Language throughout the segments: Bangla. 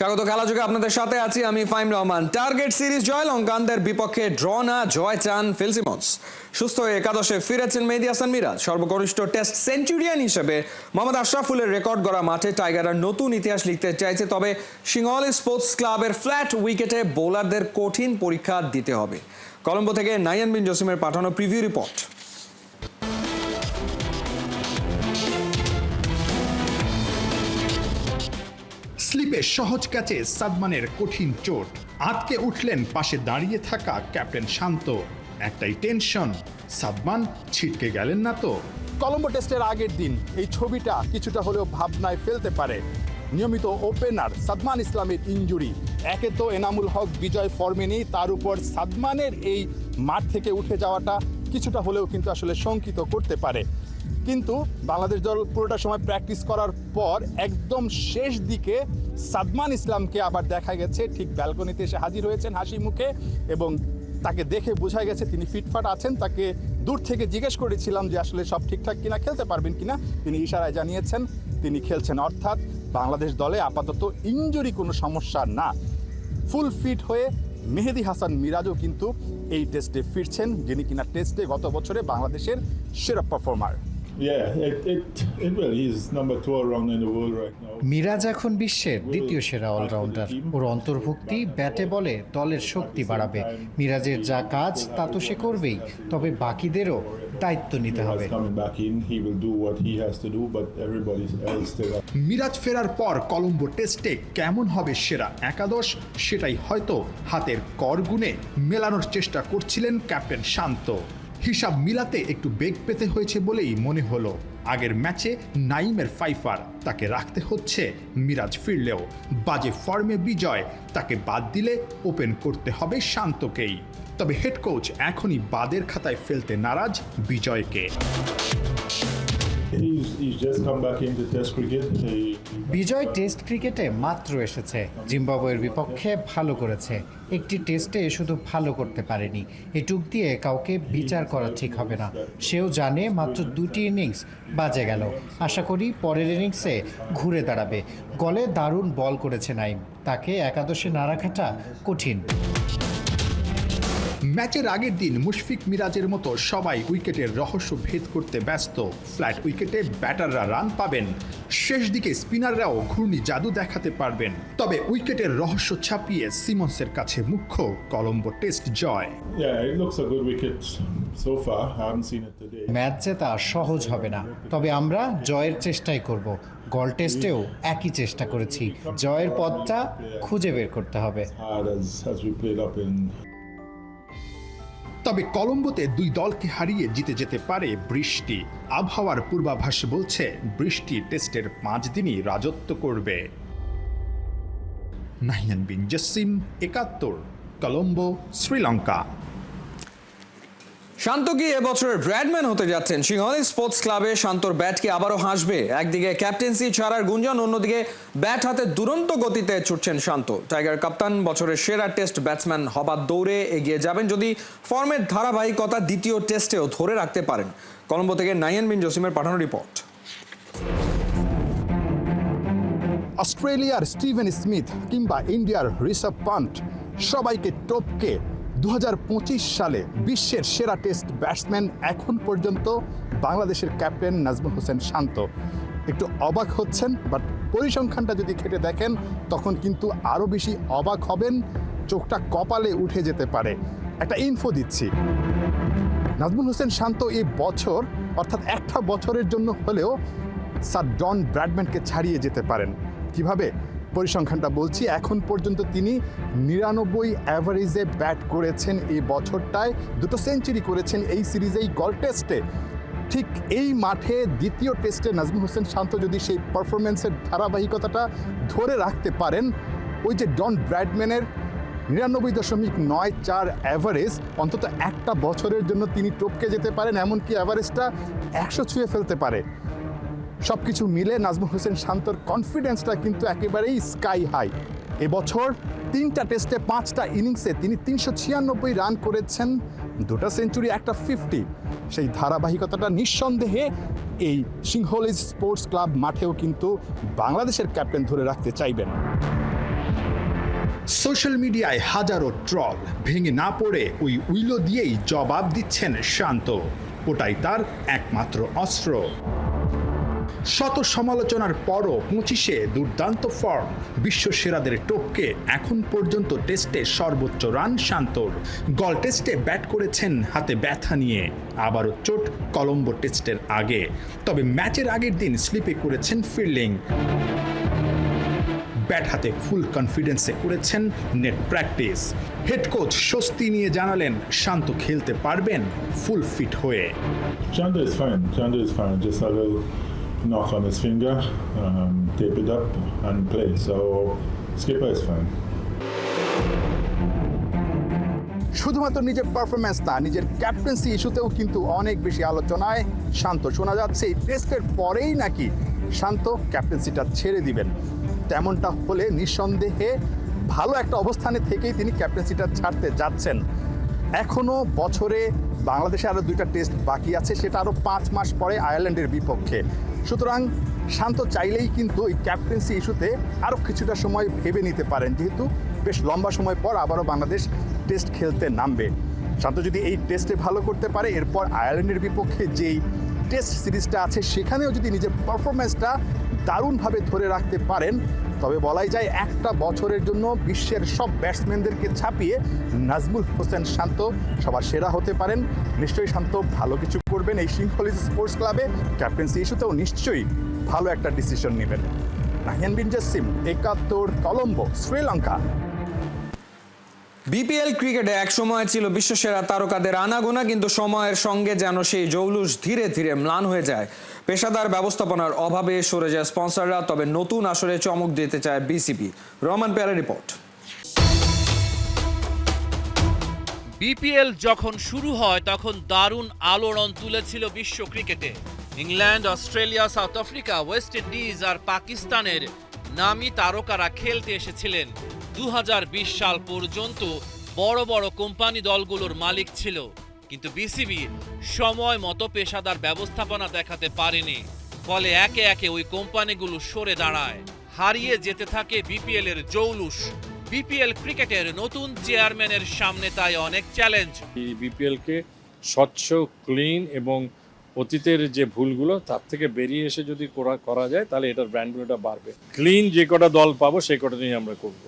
স্বাগত খেলাযোগে আপনাদের সাথে আছি আমি ফাইম রহমান। টার্গেট সিরিজ জয় লঙ্কানদের বিপক্ষে ড্র না জয় চান ফিল সিমন্স। সুস্থ হয়ে একাদশে ফিরেছেন মেহেদী হাসান মিরাজ। সর্বকনিষ্ঠ টেস্ট সেঞ্চুরিয়ান হিসেবে মোহাম্মদ আশরাফুলের রেকর্ড গড়া মাঠে টাইগাররা নতুন ইতিহাস লিখতে চাইছে। তবে সিংহলী স্পোর্টস ক্লাবের ফ্ল্যাট উইকেটে বোলারদের কঠিন পরীক্ষা দিতে হবে। কলম্বো থেকে নাইয়ান বিন জসিমের পাঠানো প্রিভিউ রিপোর্ট। স্লিপে সহজ ক্যাচে সাদমানের কঠিন চোট, আটকে উঠলেন পাশে দাঁড়িয়ে থাকা ক্যাপ্টেন শান্ত। একটাই টেনশন, সাদমান ছিটকে গেলেন না তো। কলম্বো টেস্টের আগের দিন এই ছবিটা কিছুটা হলেও ভাবনায় ফেলতে পারে। নিয়মিত ওপেনার সাদমান ইসলামের ইনজুরি, একে তো এনামুল হক বিজয় ফর্মে নেই, তার উপর সাদমানের এই মাঠ থেকে উঠে যাওয়াটা কিছুটা হলেও কিন্তু আসলে শঙ্কিত করতে পারে। কিন্তু বাংলাদেশ দল পুরোটা সময় প্র্যাকটিস করার পর একদম শেষ দিকে সাদমান ইসলামকে আবার দেখা গেছে ঠিক ব্যালকনিতে এসে হাজির হয়েছেন হাসি মুখে, এবং তাকে দেখে বোঝা গেছে তিনি ফিটফাট আছেন। তাকে দূর থেকে জিজ্ঞেস করেছিলাম যে আসলে সব ঠিকঠাক কিনা, খেলতে পারবেন কিনা, তিনি ইশারায় জানিয়েছেন তিনি খেলছেন। অর্থাৎ বাংলাদেশ দলে আপাতত ইনজুরি কোনো সমস্যা না। ফুল ফিট হয়ে মেহেদী হাসান মিরাজও কিন্তু এই টেস্টে ফিরছেন, যিনি কিনা টেস্টে গত বছরে বাংলাদেশের সেরা পারফর্মার। মিরাজ এখন বিশ্বের দ্বিতীয় সেরা অলরাউন্ডার। ওর অন্তর্ভুক্তি ব্যাটে বলে দলের শক্তি বাড়াবে। মিরাজের যা কাজ তা তো সে করবেই, তবে বাকিদেরও দায়িত্ব নিতে হবে। মিরাজ ফেরার পর কলম্বো টেস্টে কেমন হবে সেরা একাদশ, সেটাই হয়তো হাতের কর গুণে মেলানোর চেষ্টা করছিলেন ক্যাপ্টেন শান্ত। হিসাব মিলাতে একটু বেগ পেতে হয়েছে বলেই মনে হলো। আগের ম্যাচে নাইমের ফাইফার, তাকে রাখতে হচ্ছে মিরাজ ফিরলেও। বাজে ফর্মে বিজয়, তাকে বাদ দিলে ওপেন করতে হবে শান্তকেই। তবে হেড কোচ এখনই বাদের খাতায় ফেলতে নারাজ বিজয়কে। বিজয় টেস্ট ক্রিকেটে মাত্র এসেছে, জিম্বাবুয়ের বিপক্ষে ভালো করেছে। একটি টেস্টে শুধু ভালো করতে পারেনি, এটুক দিয়ে কাউকে বিচার করা ঠিক হবে না। সেও জানে মাত্র দুটি ইনিংস বাজে গেল, আশা করি পরের ইনিংসে ঘুরে দাঁড়াবে। গলে দারুণ বল করেছে নাইম, তাকে একাদশে না রাখাটা কঠিন। ম্যাচের আগের দিন মুশফিক মিরাজের মতো সবাই উইকেটের রহস্য ভেদ করতে ব্যস্ত। ফ্ল্যাট উইকেটে ব্যাটাররা রান পাবেন, শেষ দিকে স্পিনাররাও ঘূর্ণি জাদু দেখাতে পারবেন। তবে উইকেটের রহস্য ছাপিয়ে সিমন্সের কাছে মুখ্য কলম্বো টেস্ট জয়। ম্যাচ জেতা সহজ হবে না, তবে আমরা জয়ের চেষ্টাই করব। গল টেস্টেও একই চেষ্টা করেছি, জয়ের পথটা খুঁজে বের করতে হবে। তবে কলম্বোতে দুই দলকে হারিয়ে জিতে যেতে পারে বৃষ্টি। আবহাওয়ার পূর্বাভাস বলছে বৃষ্টি টেস্টের 5 দিনই রাজত্ব করবে। নাইয়ান বিন জসিম, 71, কলম্বো, শ্রীলঙ্কা। শান্ত কি এবছরের ব্র্যাডম্যান হতে যাচ্ছেন? সিংহলী স্পোর্টস ক্লাবে শান্তর ব্যাট কি আবারও হাসবে? একদিকে ক্যাপ্টেন্সি ছাড়ার গুঞ্জন, অন্যদিকে ব্যাট হাতে দুরন্ত গতিতে ছুটছেন শান্ত। টাইগার কাপ্তান বছরের সেরা টেস্ট ব্যাটসম্যান হবার দৌড়ে এগিয়ে যাবেন যদি ফর্মের ধারাবাহিকতা দ্বিতীয় টেস্টেও ধরে রাখতে পারেন। কলম্বো থেকে নাইয়ান বিন জসিমের পাঠানো রিপোর্ট। অস্ট্রেলিয়ার স্টিভেন স্মিথ কিংবা ইন্ডিয়ার ঋষভ পান্ট, সবাইকে টপকে 2025 সালে বিশ্বের সেরা টেস্ট ব্যাটসম্যান এখন পর্যন্ত বাংলাদেশের ক্যাপ্টেন নাজমুল হোসেন শান্ত। একটু অবাক হচ্ছেন, বাট পরিসংখ্যানটা যদি ঘেটে দেখেন তখন কিন্তু আরও বেশি অবাক হবেন, চোখটা কপালে উঠে যেতে পারে। একটা ইনফো দিচ্ছি, নাজমুল হোসেন শান্ত এই বছর, অর্থাৎ একটা বছরের জন্য হলেও স্যার ডন ব্র্যাডম্যানকে ছাড়িয়ে যেতে পারেন। কিভাবে? পরিসংখ্যানটা বলছি, এখন পর্যন্ত তিনি 99 অ্যাভারেজে ব্যাট করেছেন এই বছরটায়, 2 সেঞ্চুরি করেছেন এই সিরিজেই গল টেস্টে। ঠিক এই মাঠে দ্বিতীয় টেস্টে নাজমুল হোসেন শান্ত যদি সেই পারফরমেন্সের ধারাবাহিকতাটা ধরে রাখতে পারেন, ওই যে ডন ব্র্যাডম্যানের 99.94 অ্যাভারেজ, অন্তত একটা বছরের জন্য তিনি টপকে যেতে পারেন, এমনকি অ্যাভারেজটা 100 ছুঁয়ে ফেলতে পারে। সব কিছু মিলে নাজমুল হোসেন শান্তর কনফিডেন্সটা কিন্তু একেবারেই স্কাই হাই। এবছর 3টা টেস্টে 5টা ইনিংসে তিনি 396 রান করেছেন, 2টা সেঞ্চুরি, একটা 50। সেই ধারাবাহিকতাটা নিঃসন্দেহে এই সিংহলী স্পোর্টস ক্লাব মাঠেও কিন্তু বাংলাদেশের ক্যাপ্টেন ধরে রাখতে চাইবেন। সোশ্যাল মিডিয়ায় হাজারো ট্রল, ভেঙে না পড়ে ওই উইলো দিয়েই জবাব দিচ্ছেন শান্ত। ওটাই তার একমাত্র অস্ত্র। শত সমালোচনার পরও 25-এ দুর্দান্ত ফর্ম, বিশ্ব সেরাদের টপকে এখন পর্যন্ত টেস্টে সর্বোচ্চ রান শান্তর। গল টেস্টে ব্যাট করেছেন হাতে ব্যথা নিয়ে, আবারও চোট কলম্বো টেস্টের আগে। তবে ম্যাচের আগের দিন স্লিপে করেছেন ফিল্ডিং। ব্যাট হাতে ফুল কনফিডেন্সে করেছেন নেট প্র্যাকটিস। হেড কোচ স্বস্তি নিয়ে জানালেন শান্ত খেলতে পারবেন ফুল ফিট হয়ে। Chandra is fine. Chandra is fine. Just a little knock on his finger, tape it up and play. So skipper is fine. শুধুমাত্র নিজের পারফরম্যান্স না, নিজের ক্যাপ্টেন্সি ইস্যুতেও কিন্তু অনেক বেশি আলোচনায় শান্ত। শোনা যাচ্ছে এই টেস্টের পরেই নাকি শান্ত ক্যাপ্টেন্সিটা ছেড়ে দিবেন। তেমনটা হলে নিঃসন্দেহে ভালো একটা অবস্থানে থেকেই তিনি ক্যাপ্টেন্সিটা ছাড়তে যাচ্ছেন। এখনও বছরে বাংলাদেশে আরও 2টা টেস্ট বাকি আছে, সেটা আরও 5 মাস পরে আয়ারল্যান্ডের বিপক্ষে। সুতরাং শান্ত চাইলেই কিন্তু এই ক্যাপ্টেন্সি ইস্যুতে আরও কিছুটা সময় ভেবে নিতে পারেন, যেহেতু বেশ লম্বা সময় পর আবারও বাংলাদেশ টেস্ট খেলতে নামবে। শান্ত যদি এই টেস্টে ভালো করতে পারে, এরপর আয়ারল্যান্ডের বিপক্ষে যেই টেস্ট সিরিজটা আছে সেখানেও যদি নিজের পারফরম্যান্সটা দারুণভাবে ধরে রাখতে পারেন, তবে বলাই যায় একটা বছরের জন্য বিশ্বের সব ব্যাটসম্যানদেরকে ছাপিয়ে নাজমুল হোসেন শান্ত সবার সেরা হতে পারেন। নিশ্চয়ই শান্ত ভালো কিছু করবেন এই সিম্ফলিজ স্পোর্টস ক্লাবে। ক্যাপ্টেন্সি ইস্যুতেও নিশ্চয়ই ভালো একটা ডিসিশন নেবেন। নাহিয়ান বিন জাসিম, 71, কলম্বো, শ্রীলঙ্কা। বিপিএল ক্রিকেটে এক সময় ছিল বিশ্বসেরা তারকাদের আনাগোনা, কিন্তু সময়ের সঙ্গে যেন সেই জৌলুস ধীরে ধীরে ম্লান হয়ে যায়। পেশাদার ব্যবস্থাপনার অভাবে সরে যায় স্পন্সররা। তবে নতুন আসরে চমক দিতে চায় বিসিবি। রহমান পেয়ারের রিপোর্ট। বিপিএল যখন শুরু হয় তখন দারুণ আলোড়ন তুলেছিল বিশ্ব ক্রিকেটে। England, Australia, south Africa, west Indies আর পাকিস্তানের নামী তারকারা খেলতে এসেছিলেন। 2020 সাল পর্যন্ত বড় বড় কোম্পানি দলগুলোর মালিক ছিল, কিন্তু বিসিবি সময় মতো পেশাদার ব্যবস্থাপনা দেখাতে পারেনি। ফলে একে একে ওই কোম্পানিগুলো সরে দাঁড়ায়। হারিয়ে যেতে থাকে বিপিএল এর জৌলুস। বিপিএল ক্রিকেটের নতুন চেয়ারম্যানের সামনে তাই অনেক চ্যালেঞ্জ। এই বিপিএলকে স্বচ্ছ, ক্লিন এবং অতীতের যে ভুলগুলো তার থেকে বেরিয়ে এসে যদি করা যায়, তাহলে এটার ব্র্যান্ডগুলোটা বাড়বে। ক্লিন যে কটা দল পাবো সেই কটা নিয়ে আমরা করব।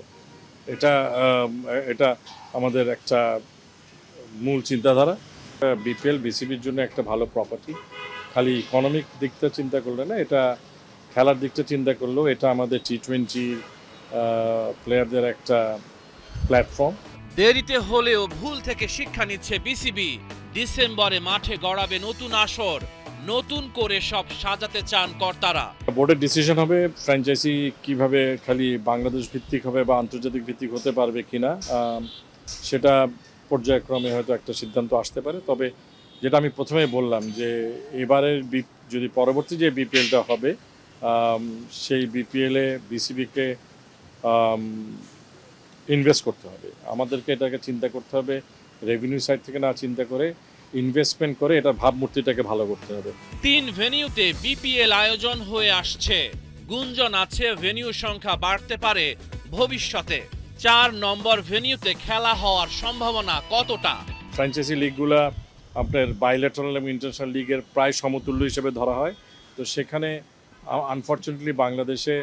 এটা আমাদের একটা মূল চিন্তাধারা। বিপিএল বিসিবির জন্য একটা ভালো প্রপার্টি। খালি ইকোনমিক দিকটা চিন্তা করলে না, এটা খেলার দিকটা চিন্তা করলেও এটা আমাদের T20 প্লেয়ারদের একটা প্ল্যাটফর্ম। দেরিতে হলেও ভুল থেকে শিক্ষা নিচ্ছে বিসিবি। ডিসেম্বরে মাঠে গড়াবে নতুন আসর। নতুন করে সব সাজাতে চান কর্তারা। বোর্ডের ডিসিশন হবে ফ্র্যাঞ্চাইজি কিভাবে খালি বাংলাদেশ ভিত্তিক হবে বা আন্তর্জাতিক ভিত্তিক হতে পারবে কিনা, সেটা পর্যায়ক্রমে হয়তো একটা সিদ্ধান্ত আসতে পারে। তবে যেটা আমি প্রথমেই বললাম যে এবারের যদি পরবর্তী যে বিপিএলটা হবে, সেই বিপিএলে বিসিবিকে ইনভেস্ট করতে হবে। আমাদেরকে এটাকে চিন্তা করতে হবে রেভিনিউ সাইড থেকে না চিন্তা করে, ইনভেস্টমেন্ট করে এটা ভাবমূর্তিটাকে ভালো করতে হবে। 3 ভেন্যুতে বিপিএল আয়োজন হয়ে আসছে। গুঞ্জন আছে ভেন্যু সংখ্যা বাড়তে পারে ভবিষ্যতে। 4 নম্বর ভেন্যুতে খেলা হওয়ার সম্ভাবনা কতটা? ফ্র্যাঞ্চাইজি লিগগুলা আপনার বাইল্যাটারাল এবং ইন্টারন্যাশনাল লিগের প্রায় সমতুল্য হিসেবে ধরা হয়। তো সেখানে আনফর্চুনেটলি বাংলাদেশে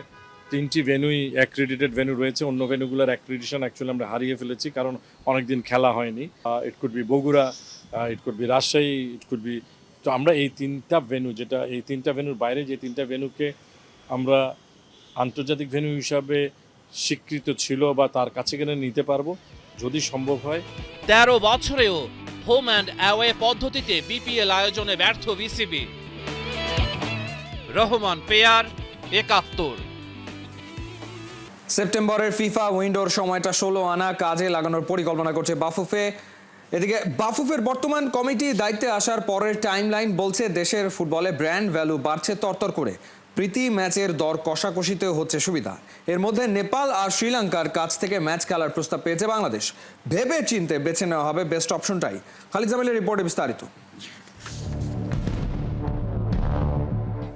3টি ভেন্যুই অ্যাক্রিডিটেড ভেন্যু রয়েছে। অন্য ভেন্যুগুলোর অ্যাক্রিডিটেশন অ্যাকচুয়ালি আমরা হারিয়ে ফেলেছি, কারণ অনেকদিন খেলা হয়নি। It could be Bogura, it could be Rajshahi, it could be. তো আমরা এই 3টা ভেন্যু, যেটা এই 3টা ভেন্যুর বাইরে যে 3টা ভেন্যুকে আমরা আন্তর্জাতিক ভেন্যু হিসাবে স্বীকৃত ছিল বা তার কাছে গেলে নিতে পারবো যদি সম্ভব হয়। 13 বছরেও হোম অ্যান্ড অ্যাওয়ে পদ্ধতিতে বিপিএল আয়োজনে ব্যর্থ বিসিবি। রহমান পেয়ার, 71। সেপ্টেম্বরের ফিফা উইন্ডোর সময়টা 16 আনা কাজে লাগানোর পরিকল্পনা করছে বাফুফে। এদিকে বাফুফের বর্তমান কমিটি দায়িত্বে আসার পরের টাইমলাইন বলছে দেশের ফুটবলে ব্র্যান্ড ভ্যালু বাড়ছে তরতর করে। প্রীতি ম্যাচের দর কষাকষিতেও হচ্ছে সুবিধা। এর মধ্যে নেপাল আর শ্রীলঙ্কার কাছ থেকে ম্যাচ খেলার প্রস্তাব পেয়েছে বাংলাদেশ। ভেবে চিন্তে বেছে নেওয়া হবে বেস্ট অপশনটাই। খালিদ জামিলের রিপোর্টে বিস্তারিত।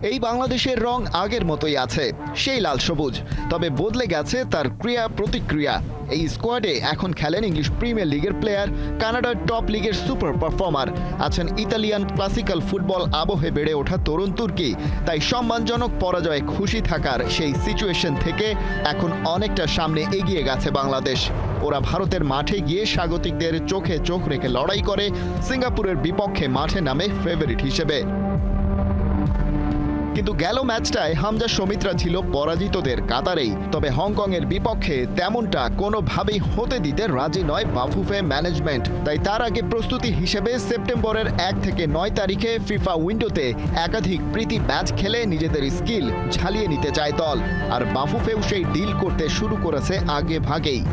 এই বাংলাদেশের রং আগের মতোই আছে, সেই লাল সবুজ, তবে বদলে গেছে তার ক্রিয়া প্রতিক্রিয়া। এই স্কোয়াডে এখন খেলেন ইংলিশ প্রিমিয়ার লিগের প্লেয়ার, কানাডার টপ লিগের সুপার পারফর্মার, আছেন ইতালিয়ান ক্লাসিক্যাল ফুটবল আবহে বেড়ে ওঠা তরুণ তুর্কি। তাই সম্মানজনক পরাজয়ে খুশি থাকার সেই সিচুয়েশন থেকে এখন অনেকটা সামনে এগিয়ে গেছে বাংলাদেশ। ওরা ভারতের মাঠে গিয়ে স্বাগতিকদের চোখে চোখ রেখে লড়াই করে সিঙ্গাপুরের বিপক্ষে মাঠে নামে ফেভারিট হিসেবে। কিন্তু গেল ম্যাচটায় হামজা সমিতরা ছিল পরাজিতদের কাতারেই। তবে হংকংয়ের বিপক্ষে তেমনটা কোনোভাবেই হতে দিতে রাজি নয় বাফুফে ম্যানেজমেন্ট। তাই তার আগে প্রস্তুতি হিসেবে সেপ্টেম্বরের 1 থেকে 9 তারিখে ফিফা উইন্ডোতে একাধিক প্রীতি ম্যাচ খেলে নিজেদের স্কিল ঝালিয়ে নিতে চায় দল। আর বাফুফেও সেই ডিল করতে শুরু করেছে আগে ভাগেই।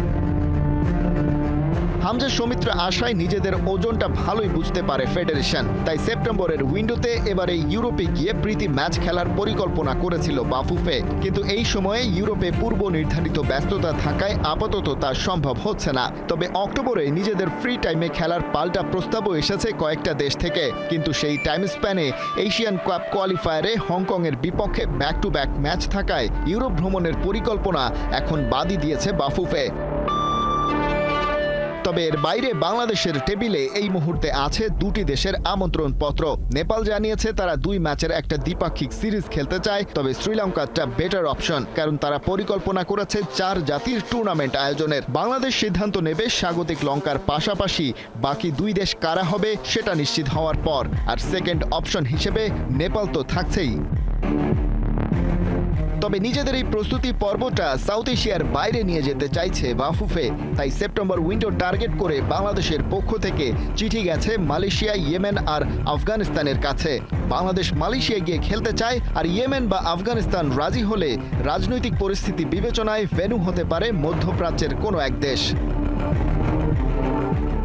হামজা সমিত্রা আশায় নিজেদের ওজনটা ভালোই বুঝতে পারে ফেডারেশন। তাই সেপ্টেম্বরের উইন্ডোতে এবারে ইউরোপে গিয়ে প্রীতি ম্যাচ খেলার পরিকল্পনা করেছিল বাফুফে। কিন্তু এই সময়ে ইউরোপে পূর্ব নির্ধারিত ব্যস্ততা থাকায় আপাতত তা সম্ভব হচ্ছে না। তবে অক্টোবরে নিজেদের ফ্রি টাইমে খেলার পাল্টা প্রস্তাবও এসেছে কয়েকটা দেশ থেকে। কিন্তু সেই টাইম স্প্যানে এশিয়ান কাপ কোয়ালিফায়ারে হংকংয়ের বিপক্ষে ব্যাক টু ব্যাক ম্যাচ থাকায় ইউরোপ ভ্রমণের পরিকল্পনা এখন বাদই দিয়েছে বাফুফে। তবে এর বাইরে বাংলাদেশের টেবিলে এই মুহূর্তে আছে দুটি দেশের আমন্ত্রণ পত্র। নেপাল জানিয়েছে তারা 2 ম্যাচের একটা দ্বিপাক্ষিক সিরিজ খেলতে চায়, তবে শ্রীলঙ্কাটা বেটার অপশন, কারণ তারা পরিকল্পনা করেছে 4 জাতির টুর্নামেন্ট আয়োজনের। বাংলাদেশ সিদ্ধান্ত নেবে স্বাগতিক লঙ্কার পাশাপাশি বাকি 2 দেশ কারা হবে সেটা নিশ্চিত হওয়ার পর। আর সেকেন্ড অপশন হিসেবে নেপাল তো থাকছেই। তবে নিজেদের এই প্রস্তুতি পর্বটা সাউথ এশিয়ার বাইরে নিয়ে যেতে চাইছে বাফুফে। তাই সেপ্টেম্বর উইন্ডো টার্গেট করে বাংলাদেশের পক্ষ থেকে চিঠি গেছে মালয়েশিয়া, ইয়েমেন আর আফগানিস্তানের কাছে। বাংলাদেশ মালয়েশিয়ায় গিয়ে খেলতে চায়, আর ইয়েমেন বা আফগানিস্তান রাজি হলে রাজনৈতিক পরিস্থিতি বিবেচনায় ভেন্যু হতে পারে মধ্যপ্রাচ্যের কোনো এক দেশ।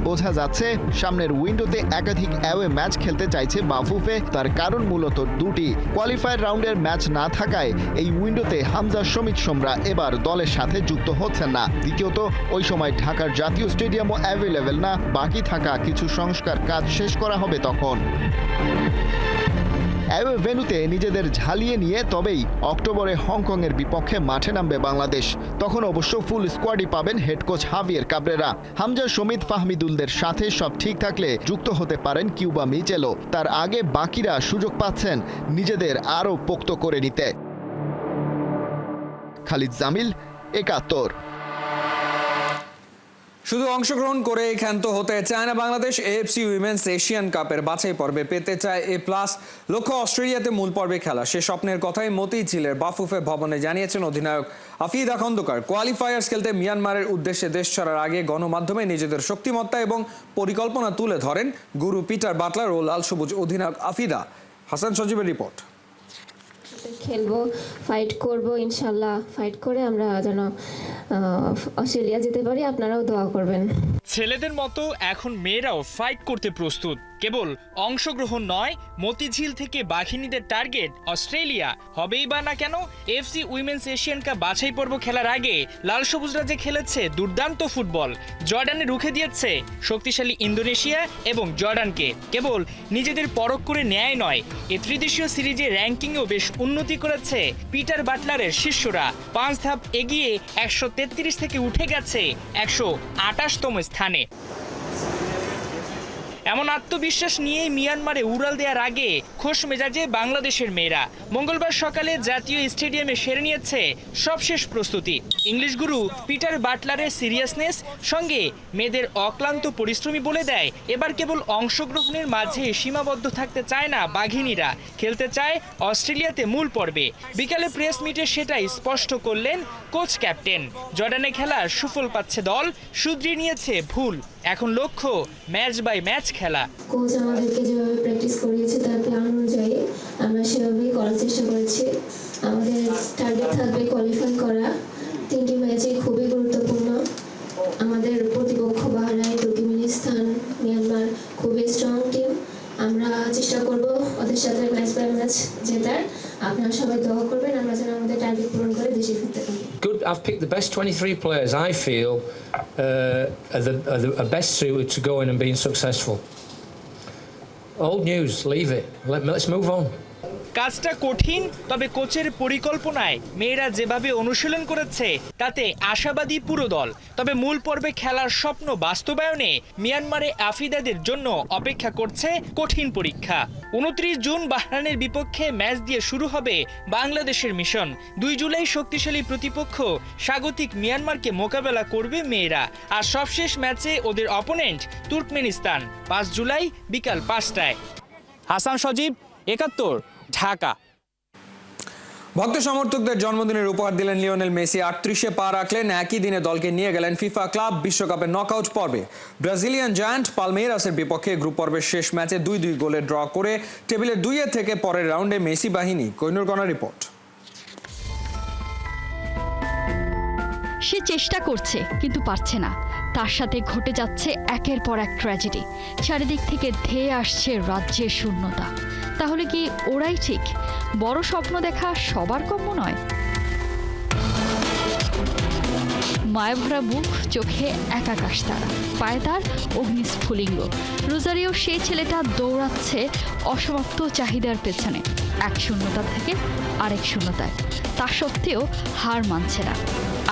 বোঝা যাচ্ছে সামনের উইন্ডোতে একাধিক অ্যাওয়ে ম্যাচ খেলতে চাইছে বাফুফে। তার কারণ মূলত দুটি। কোয়ালিফায়ার রাউন্ডের ম্যাচ না থাকায় এই উইন্ডোতে হামজা সমিত সোমরা এবার দলের সাথে যুক্ত হচ্ছেন না। দ্বিতীয়ত ওই সময় ঢাকার জাতীয় স্টেডিয়ামও অ্যাভেলেবেল না, বাকি থাকা কিছু সংস্কার কাজ শেষ করা হবে তখন। অ্যাওয়ে ভেন্যুতে নিজেদের ঝালিয়ে নিয়ে তবেই অক্টোবরে হংকংয়ের বিপক্ষে মাঠে নামবে বাংলাদেশ। তখন অবশ্য ফুল স্কোয়াডই পাবেন head coach Javier Cabrera. Hamza Shamit ফাহমিদুলদের সাথে সব ঠিক থাকলে যুক্ত হতে পারেন কিউবা মিচেলো। তার আগে বাকিরা সুযোগ পাচ্ছেন নিজেদের আরও পোক্ত করে নিতে। খালিদ জামিল, ৭১। শুধু অংশগ্রহণ করে ক্ষান্ত হতে চায় না বাংলাদেশ। এএফসি উইমেন্স এশিয়ান কাপের বাছাই পর্বে পেতে চায় A+। লক্ষ্য অস্ট্রেলিয়াতে মূল পর্বে খেলা। সে স্বপ্নের কথাই মতিঝিলের বাফুফে ভবনে জানিয়েছেন অধিনায়ক আফিদা খন্দকার। কোয়ালিফায়ার্স খেলতে মিয়ানমারের উদ্দেশ্যে দেশ ছাড়ার আগে গণমাধ্যমে নিজেদের শক্তিমত্তা এবং পরিকল্পনা তুলে ধরেন গুরু পিটার বাটলার ও লাল সবুজ অধিনায়ক আফিদা। হাসান সজীবের রিপোর্ট। খেলবো, ফাইট করব, ইনশাল্লাহ ফাইট করে আমরা যেন অস্ট্রেলিয়া যেতে পারি। আপনারাও দোয়া করবেন। ছেলেদের মতো এখন মেয়েরাও ফাইট করতে প্রস্তুত। কেবল অংশগ্রহণ নয়, মতিঝিল থেকে বাঘিনীদের টার্গেট অস্ট্রেলিয়া। হবেই বা না কেন, এফসি উইমেন্স এশিয়ান কাপ বাছাই পর্ব খেলার আগে লাল সবুজরা যে খেলেছে দুর্দান্ত ফুটবল, জর্ডানে রুখে দিয়েছে শক্তিশালী ইন্দোনেশিয়া এবং জর্ডানকে। কেবল নিজেদের পরখ করে নেয় নয়, এ ত্রিদেশীয় সিরিজে র্যাঙ্কিংয়েও বেশ উন্নতি করেছে পিটার বাটলারের শিষ্যরা। 5 ধাপ এগিয়ে 133 থেকে উঠে গেছে 128তম স্থানে। এমন আত্মবিশ্বাস নিয়েই মিয়ানমারে উড়াল দেওয়ার আগে খোশ মেজাজে বাংলাদেশের মেয়েরা মঙ্গলবার সকালে জাতীয় স্টেডিয়ামে সেরে নিয়েছে সবশেষ প্রস্তুতি। ইংলিশ গুরু পিটার বাটলারের সিরিয়াসনেস সঙ্গে মেয়েদের অক্লান্ত পরিশ্রমী বলে দেয় এবার কেবল অংশগ্রহণের মাঝে সীমাবদ্ধ থাকতে চায় না বাঘিনীরা, খেলতে চায় অস্ট্রেলিয়াতে মূল পর্বে। বিকালে প্রেস মিটে সেটাই স্পষ্ট করলেন কোচ ক্যাপ্টেন। জর্ডানে খেলার সুফল পাচ্ছে দল, শুধরিয়ে নিয়েছে ভুল। এখন লক্ষ্য ম্যাচ বাই ম্যাচ খেলা। কোচ আমাদেরকে যেভাবে প্র্যাকটিস করিয়েছে তার প্ল্যান অনুযায়ী আমরা সেভাবেই করার চেষ্টা করেছি। আমাদের টার্গেট থাকবে কোয়ালিফাই করা। 3টি ম্যাচই খুবই গুরুত্বপূর্ণ। আমাদের প্রতিপক্ষ বাহরাইন, তুর্কমেনিস্তান, মিয়ানমার খুবই স্ট্রং টিম। আমরা চেষ্টা করব ওদের সাথে ম্যাচ বাই ম্যাচ জেতার। আপনারা সবাই দোয়া করবেন আমরা যেন আমাদের টার্গেট পূরণ করে দেশে ফিরতে পারি। Good. I've picked the best 23 players I feel are best suited to go in and being successful. Old news, leave it. Let's move on. কাজটা কঠিন, তবে কোচের পরিকল্পনায় মেয়েরা যেভাবে অনুশীলন করেছে তাতে আশাবাদী পুরো দল। তবে মূল পর্বে খেলার স্বপ্ন বাস্তবায়নে মিয়ানমারে আফিদাদের জন্য অপেক্ষা করছে কঠিন পরীক্ষা। 29 জুন বাহরাইনের বিপক্ষে ম্যাচ দিয়ে শুরু হবে বাংলাদেশের মিশন। 2 জুলাই শক্তিশালী প্রতিপক্ষ স্বাগতিক মিয়ানমারকে মোকাবেলা করবে মেয়েরা। আর সবশেষ ম্যাচে ওদের অপোনেন্ট তুর্কমেনিস্তান 5 জুলাই বিকাল 5টায়। হাসান সজীব, 71, ঢাকা। ভক্ত সমর্থকদের জন্মদিনের উপহার দিলেন লিওনেল মেসি। 38-এ পা রাখলেন, একই দিনে দলকে নিয়ে গেলেন ফিফা ক্লাব বিশ্বকাপের নকআউট পর্বে। ব্রাজিলিয়ান জায়ান্ট পালমেইরাসের বিপক্ষে গ্রুপ পর্বের শেষ ম্যাচে 2-2 গোলে ড্র করে টেবিলের 2-এ থেকে পরের রাউন্ডে মেসি বাহিনী। কোহিনুর কণা রিপোর্ট। সে চেষ্টা করছে কিন্তু পারছে না। তার সাথে ঘটে যাচ্ছে একের পর এক ট্র্যাজেডি। চারিদিক থেকে ধেয়ে আসছে রাজ্যের শূন্যতা। তাহলে কি ওরাই ঠিক? বড় স্বপ্ন দেখা সবার কাম্য নয়। মায়াভরা মুখ, চোখে একাকাশ তারা, পায়ে তার অগ্নিস্ফুলিঙ্গ। রোজারিও সেই ছেলেটা দৌড়াচ্ছে অসমাপ্ত চাহিদার পেছনে, এক শূন্যতা থেকে আরেক শূন্যতায়। তা সত্ত্বেও হার মানছে না।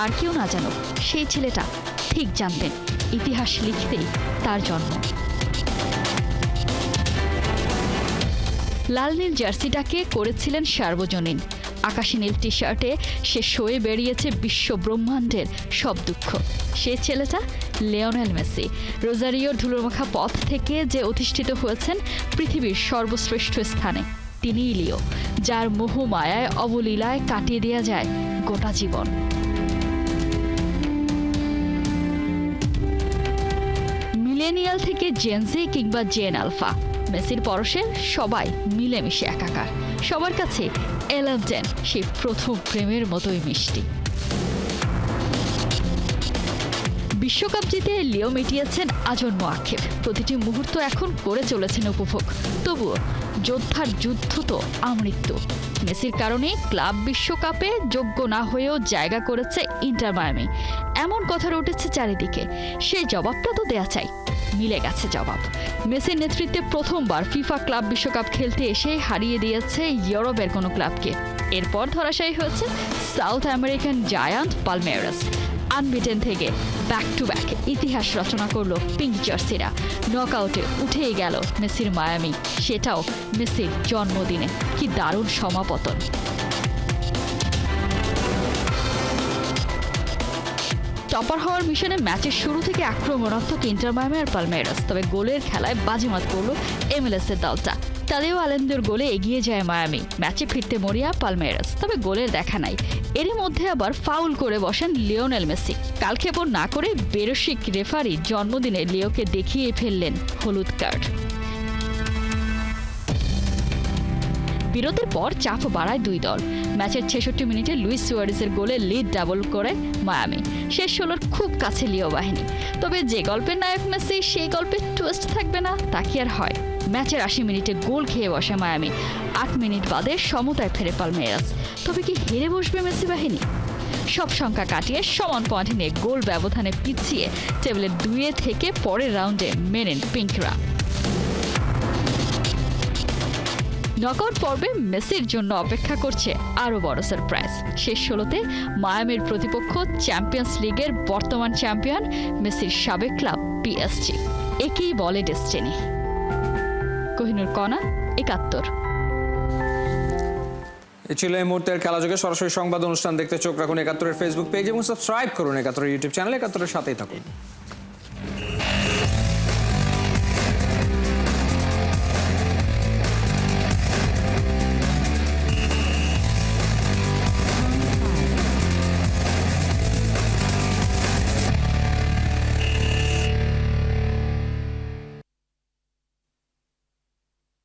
আর কেউ না জানুক, সেই ছেলেটা ঠিক জানতেন ইতিহাস লিখতেই তার জন্ম। লাল নীল জার্সিটাকে করেছিলেন সার্বজনীন। আকাশী নীল টি শার্টে সে সয়ে বেরিয়েছে বিশ্ব ব্রহ্মাণ্ডের সব দুঃখ। সে ছেলেটা লিওনেল মেসি। রোজারিওর ধুলোমাখা পথ থেকে যে অধিষ্ঠিত হয়েছেন পৃথিবীর সর্বশ্রেষ্ঠ স্থানে, তিনিই লিও, যার মোহ মায়ায় অবলীলায় কাটিয়ে দেওয়া যায় গোটা জীবন। মিলেনিয়াল থেকে জেনজি কিংবা জেন আলফা, মেসির পরশে সবাই মিলেমিশে একাকার। সবার কাছে 11 সেই প্রথম প্রেমের মতোই মিষ্টি। বিশ্বকাপ জিতে লিও মিটিয়েছেন আজন্ম আক্ষেপ। প্রতিটি মুহূর্ত এখন করে চলেছেন উপভোগ। তবুও যোদ্ধার যুদ্ধ তো আমৃত্যু। মেসির কারণে ক্লাব বিশ্বকাপে যোগ্য না হয়েও জায়গা করেছে ইন্টার মায়ামি। এমন কথা উঠেছে চারিদিকে, সেই জবাবটা তো দেয়া চাই। মিলে গেছে জবাব। মেসির নেতৃত্বে প্রথমবার ফিফা ক্লাব বিশ্বকাপ খেলতে এসে হারিয়ে দিয়েছে ইউরোপের কোনো ক্লাবকে। এরপর ধরাশায়ী হয়েছে south American giant Palmeiras. Unbeaten থেকে ব্যাক টু ব্যাক ইতিহাস রচনা করলো পিঙ্ক জার্সিরা। নকআউটে উঠেই গেল মেসির মায়ামি, সেটাও মেসির জন্মদিনে। কি দারুণ সমাপতন। টপার হওয়ার মিশনে ম্যাচের শুরু থেকে আক্রমণাত্মক ইন্টার মায়ামি আর পালমেইরাস। তবে গোলের খেলায় বাজিমাত করল MLS এর দলটা। তাদেও আলেন্দের গোলে এগিয়ে যায় মায়ামি। ম্যাচে ফিরতে মরিয়া পালমেইরাস, তবে গোলের দেখা নাই। এরই মধ্যে আবার ফাউল করে বসেন লিওনেল মেসি। কালক্ষেপণ না করে বেরসিক রেফারি জন্মদিনে লিওকে দেখিয়ে ফেললেন হলুদ কার্ড। বিরতির পর চাপ বাড়ায় দুই দল। ম্যাচের 66 মিনিটে লুইস সুয়ারেজের গোলে লিড ডাবল করে মায়ামি। শেষ 16-র খুব কাছে লিও বাহিনী। তবে যে গল্পের নায়ক মেসি, সেই গল্পে টুইস্ট থাকবে না তা কি আর হয়? ম্যাচের 80 মিনিটে গোল খেয়ে বসে মায়ামি। 8 মিনিট বাদে সমতায় ফেরে পালমেইরাস। তবে কি হেরে বসবে মেসি বাহিনী? সব সংখ্যা কাটিয়ে সমান পয়েন্ট নিয়ে গোল ব্যবধানে পিছিয়ে টেবিলের 2-এ থেকে পরের রাউন্ডে মেরেন পিঙ্করা। নকআউট পর্বে মেসির জন্য অপেক্ষা করছে আরও বড় সারপ্রাইজ। শেষ 16-তে মায়ামির প্রতিপক্ষ চ্যাম্পিয়ন্স লিগের বর্তমান চ্যাম্পিয়ন মেসির সাবেক ক্লাব PSG। একেই বলে ডেস্টিনি। কোহিনুর কণা, 71। এ ছিল এই মুহূর্তের খেলাযোগে। সরাসরি সংবাদ অনুষ্ঠান দেখতে চোখ রাখুন 71-এর ফেসবুক পেজ এবং সাবস্ক্রাইব করুন 71-এর ইউটিউব চ্যানেল। 71-এর সাথেই থাকুন।